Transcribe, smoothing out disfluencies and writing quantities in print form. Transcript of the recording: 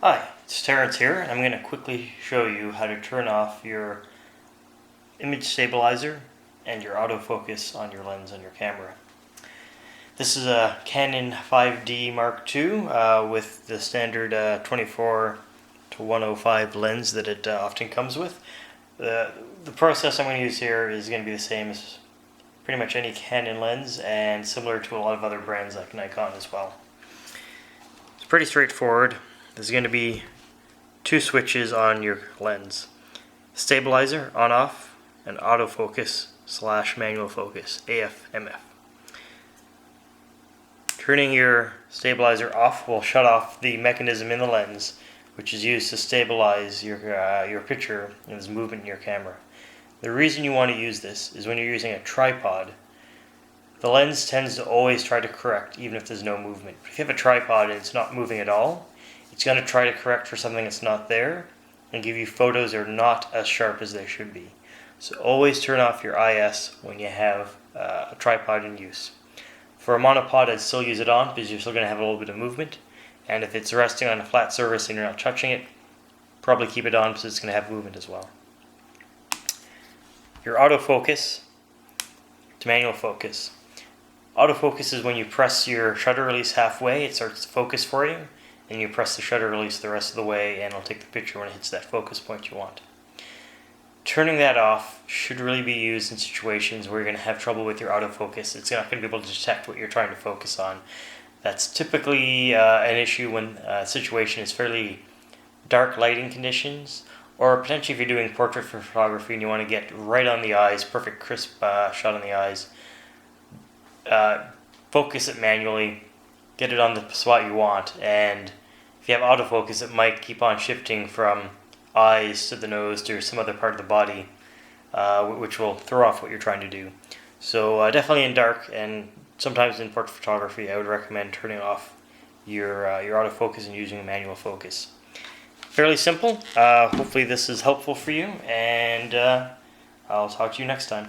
Hi, it's Terrence here, and I'm going to quickly show you how to turn off your image stabilizer and your autofocus on your lens on your camera. This is a Canon 5D Mark II with the standard 24 to 105 lens that it often comes with. The process I'm going to use here is going to be the same as pretty much any Canon lens and similar to a lot of other brands like Nikon as well. It's pretty straightforward. There's going to be two switches on your lens: stabilizer on off and autofocus / manual focus, AF/MF. Turning your stabilizer off will shut off the mechanism in the lens which is used to stabilize your picture and there's movement in your camera. The reason you want to use this is when you're using a tripod, the lens tends to always try to correct even if there's no movement. If you have a tripod and it's not moving at all, it's going to try to correct for something that's not there and give you photos that are not as sharp as they should be. So always turn off your IS when you have a tripod in use. For a monopod, I'd still use it on because you're still going to have a little bit of movement. And if it's resting on a flat surface and you're not touching it, probably keep it on because it's going to have movement as well. Your autofocus to manual focus. Autofocus is when you press your shutter release halfway, it starts to focus for you, and you press the shutter release the rest of the way and it'll take the picture when it hits that focus point you want. Turning that off should really be used in situations where you're going to have trouble with your autofocus. It's not going to be able to detect what you're trying to focus on. That's typically an issue when a situation is fairly dark lighting conditions, or potentially if you're doing portrait photography and you want to get right on the eyes, perfect crisp shot on the eyes. Focus it manually, get it on the spot you want, and if you have autofocus it might keep on shifting from eyes to the nose to some other part of the body, which will throw off what you're trying to do. So definitely in dark and sometimes in portrait photography I would recommend turning off your autofocus and using a manual focus. Fairly simple. Hopefully this is helpful for you, and I'll talk to you next time.